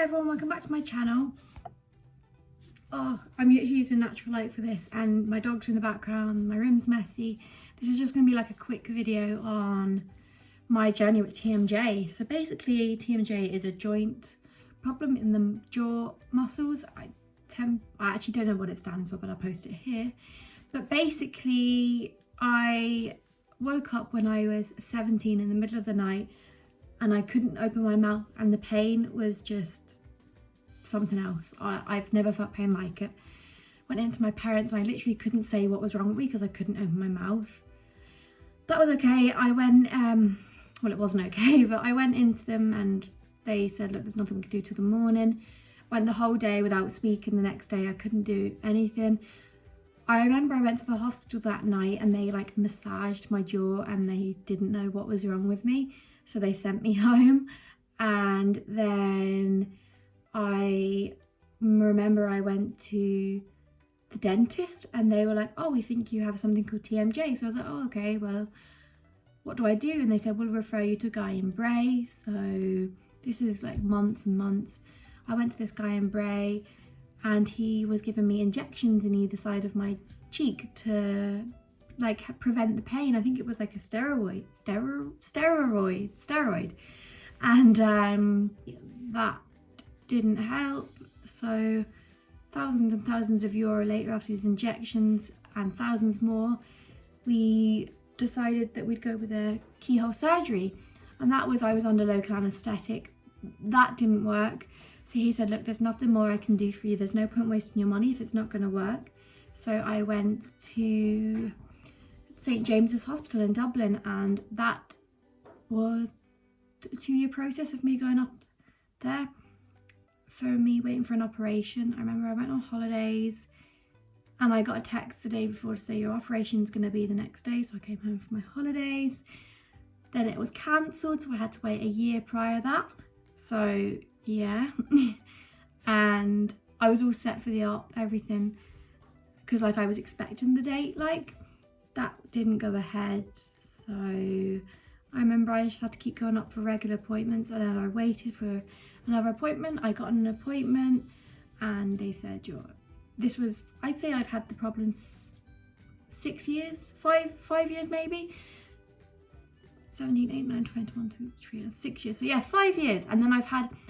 Hi everyone, welcome back to my channel. Oh, I'm using natural light for this and my dog's in the background, my room's messy. This is just going to be like a quick video on my journey with TMJ. So basically TMJ is a joint problem in the jaw muscles. I actually don't know what it stands for, but I'll post it here. But basically I woke up when I was 17 in the middle of the night and I couldn't open my mouth and the pain was just something else. I've never felt pain like it. Went into my parents and I literally couldn't say what was wrong with me because I couldn't open my mouth. That was okay. I went, well it wasn't okay, but I went into them and they said, look, there's nothing we can do till the morning. Went the whole day without speaking. The next day I couldn't do anything. I remember I went to the hospital that night and they like massaged my jaw and they didn't know what was wrong with me. So they sent me home, and then I remember I went to the dentist and they were like, oh, we think you have something called TMJ. So I was like, oh, okay, well, what do I do? And they said, we'll refer you to a guy in Bray. So this is like months and months. I went to this guy in Bray and he was giving me injections in either side of my cheek to like prevent the pain. I think it was like a steroid. And that didn't help. So thousands and thousands of euro later, after these injections and thousands more, we decided that we'd go with a keyhole surgery. And that was, I was under local anaesthetic. That didn't work. So he said, look, there's nothing more I can do for you. There's no point wasting your money if it's not going to work. So I went to St James's Hospital in Dublin, and that was a 2-year process of me going up there for me waiting for an operation. I remember I went on holidays and I got a text the day before to say your operation's going to be the next day. So I came home from my holidays. Then it was cancelled, so I had to wait a year prior to that. So yeah. And I was all set for the op, everything, because like I was expecting the date, like that didn't go ahead. So I remember I just had to keep going up for regular appointments, and then I waited for another appointment. I got an appointment and they said, this was, I'd say I'd had the problem 6 years, five years maybe. 17, 8, 9, 20, 1, 2, 3, 6 years. So yeah, 5 years. And then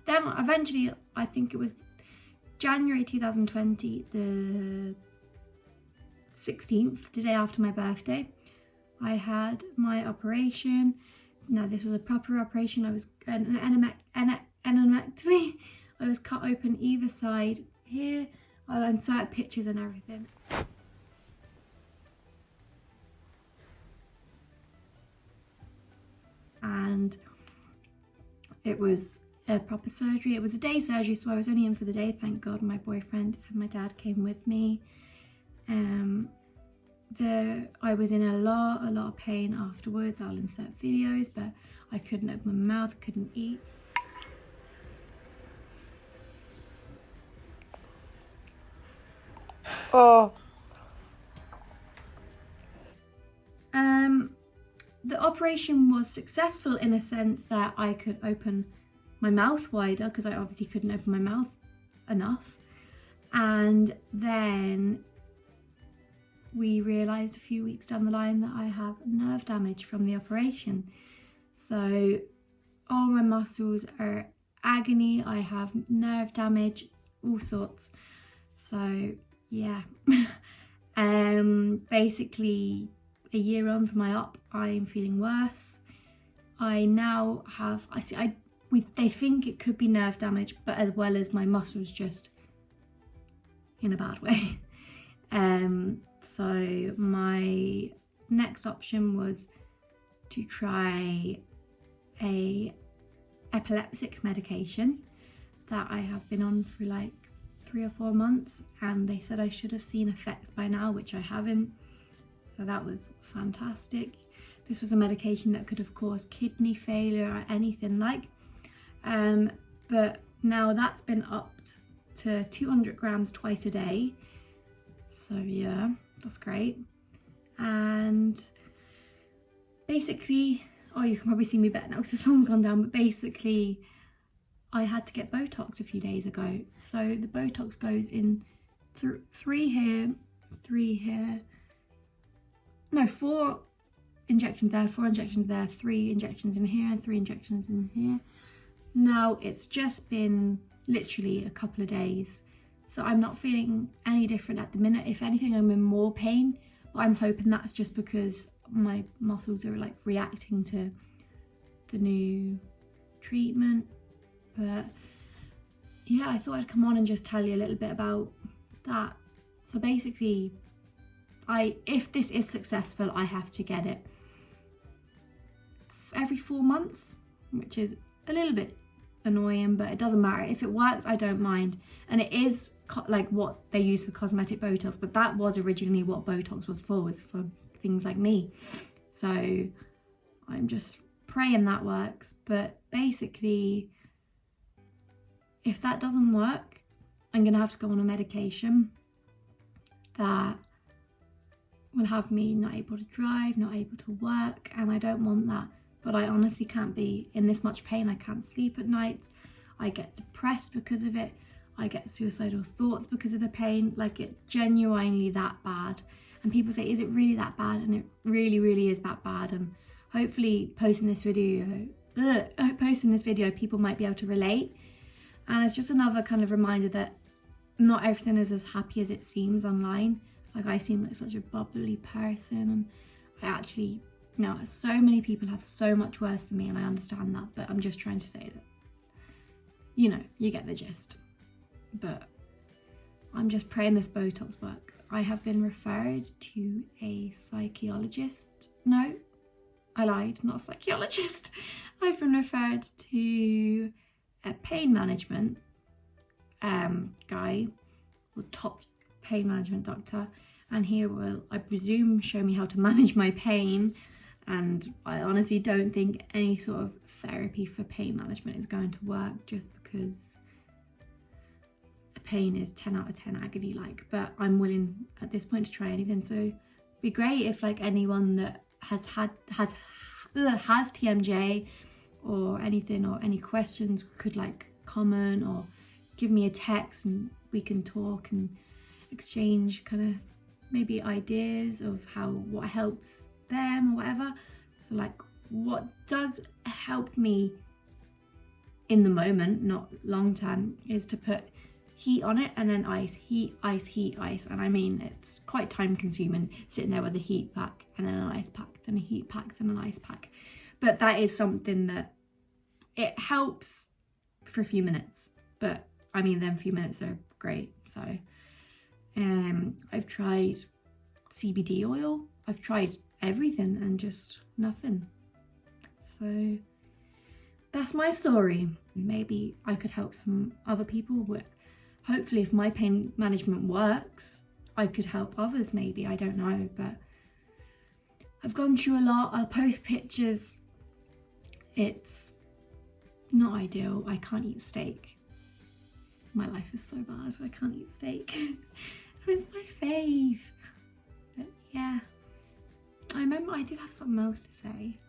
then eventually, I think it was January 2020, the 16th, the day after my birthday, I had my operation. Now this was a proper operation. I was an aneumectomy. I was cut open either side here. I'll insert pictures and everything. And it was a proper surgery. It was a day surgery, so I was only in for the day, thank God. My boyfriend and my dad came with me. I was in a lot of pain afterwards. I'll insert videos, but I couldn't open my mouth, couldn't eat. Oh. The operation was successful in a sense that I could open my mouth wider, because I obviously couldn't open my mouth enough. And then we realised a few weeks down the line that I have nerve damage from the operation. So all my muscles are agony, I have nerve damage, all sorts. So yeah. Basically a year on from my op, I'm feeling worse. I now have, they think it could be nerve damage, but as well as my muscles just in a bad way. So my next option was to try a epileptic medication that I have been on for like 3 or 4 months, and they said I should have seen effects by now, which I haven't. So that was fantastic. This was a medication that could have caused kidney failure or anything like. But now that's been upped to 200 grams twice a day. So yeah, that's great. And basically, oh, you can probably see me better now because the sun's gone down, but basically I had to get Botox a few days ago. So the Botox goes in three here, no, 4 injections there, 4 injections there, 3 injections in here, and 3 injections in here. Now it's just been literally a couple of days, so I'm not feeling any different at the minute. If anything, I'm in more pain, but I'm hoping that's just because my muscles are like reacting to the new treatment. But yeah, I thought I'd come on and just tell you a little bit about that. So basically, if this is successful, I have to get it every 4 months, which is a little bit annoying, but it doesn't matter. If it works, I don't mind. And it is like what they use for cosmetic Botox, but that was originally what Botox was for things like me. So I'm just praying that works. But basically, if that doesn't work, I'm gonna have to go on a medication that will have me not able to drive, not able to work, and I don't want that. But I honestly can't be in this much pain. I can't sleep at nights. I get depressed because of it. I get suicidal thoughts because of the pain. Like, it's genuinely that bad. And people say, is it really that bad? And it really, really is that bad. And hopefully posting this video, people might be able to relate. And it's just another kind of reminder that not everything is as happy as it seems online. Like, I seem like such a bubbly person, and I actually, no, so many people have so much worse than me, and I understand that, but I'm just trying to say that, you know, you get the gist. But I'm just praying this Botox works. I have been referred to a psychologist. No, I lied, not a psychologist. I've been referred to a pain management guy, or top pain management doctor, and he will, I presume, show me how to manage my pain. And I honestly don't think any sort of therapy for pain management is going to work, just because the pain is 10 out of 10 agony like. But I'm willing at this point to try anything. So it'd be great if like anyone that has TMJ or anything, or any questions, could like comment or give me a text, and we can talk and exchange kind of maybe ideas of what helps them or whatever. So like, what does help me in the moment, not long term, is to put heat on it and then ice, heat, ice, heat, ice. And I mean, it's quite time consuming sitting there with a heat pack and then an ice pack, then a heat pack, then an ice pack. But that is something that it helps for a few minutes, but I mean, them few minutes are great. So I've tried CBD oil, I've tried everything, and just nothing. So that's my story. Maybe I could help some other people with, hopefully if my pain management works, I could help others maybe, I don't know. But I've gone through a lot. I'll post pictures. It's not ideal. I can't eat steak. My life is so bad, I can't eat steak. It's my fave. But yeah, I remember I did have something else to say.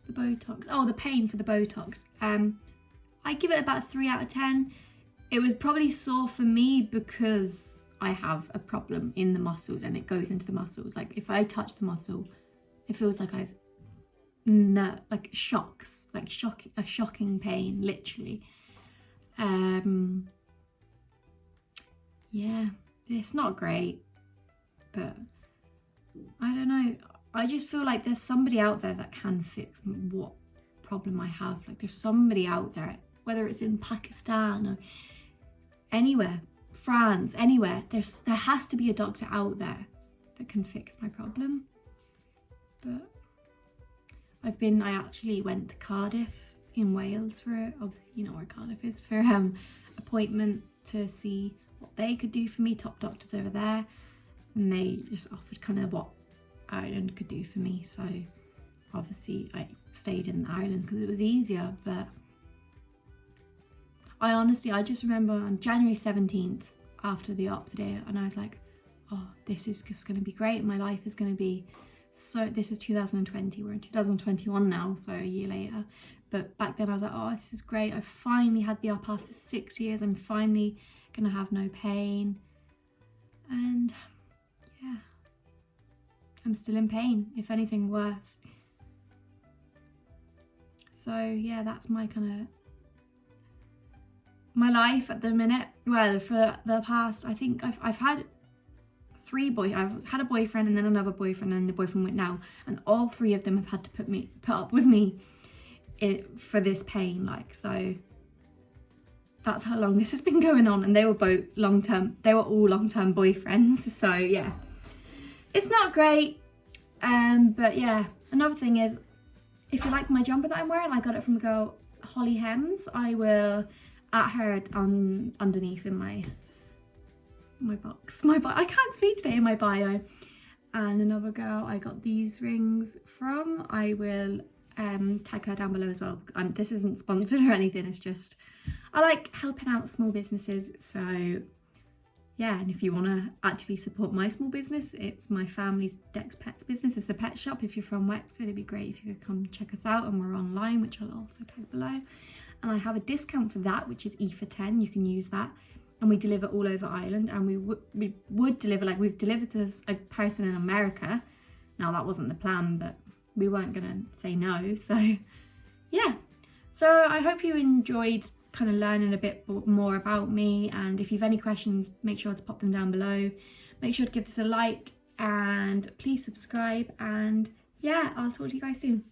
The Botox, oh, the pain for the Botox. I give it about a 3 out of 10. It was probably sore for me because I have a problem in the muscles, and it goes into the muscles. Like, if I touch the muscle, it feels like I've like shocks, like a shocking pain, literally. Yeah, it's not great, but I don't know. I just feel like there's somebody out there that can fix what problem I have. Like, there's somebody out there, whether it's in Pakistan or anywhere, France, anywhere, there has to be a doctor out there that can fix my problem. But I actually went to Cardiff in Wales for, obviously you know where Cardiff is, for appointment to see what they could do for me, top doctors over there, and they just offered kind of what Ireland could do for me. So obviously I stayed in Ireland because it was easier. But I just remember on January 17th, after the op day, and I was like, oh, this is just going to be great. My life is going to be so, this is 2020, we're in 2021 now, so a year later. but back then I was like, oh, this is great, I finally had the op after 6 years, I'm finally gonna have no pain. And yeah, I'm still in pain, if anything worse. So yeah, that's my kind of my life at the minute. Well, for the past, I think I've had I've had a boyfriend and then another boyfriend and the boyfriend went now, and all 3 of them have had to put up with me for this pain, like, so that's how long this has been going on. And they were both they were all long-term boyfriends, so yeah, it's not great. But yeah, another thing is, if you like my jumper that I'm wearing, I got it from a girl, Holly Hems. I will at her underneath in my box, I can't speak today, in my bio. And another girl I got these rings from, I will tag her down below as well. This isn't sponsored or anything, it's just I like helping out small businesses. So yeah, and if you want to actually support my small business, it's my family's Dex Pets business. It's a pet shop. If you're from Wexford, it'd be great if you could come check us out, and we're online, which I'll also tag below. And I have a discount for that, which is AoifeO'Keeffe. You can use that. And we deliver all over Ireland, and we would deliver, like, we've delivered to a person in America. Now, that wasn't the plan, but we weren't gonna say no. So yeah, so I hope you enjoyed kind of learning a bit more about me, and if you've any questions, make sure to pop them down below. Make sure to give this a like, and please subscribe, and yeah, I'll talk to you guys soon.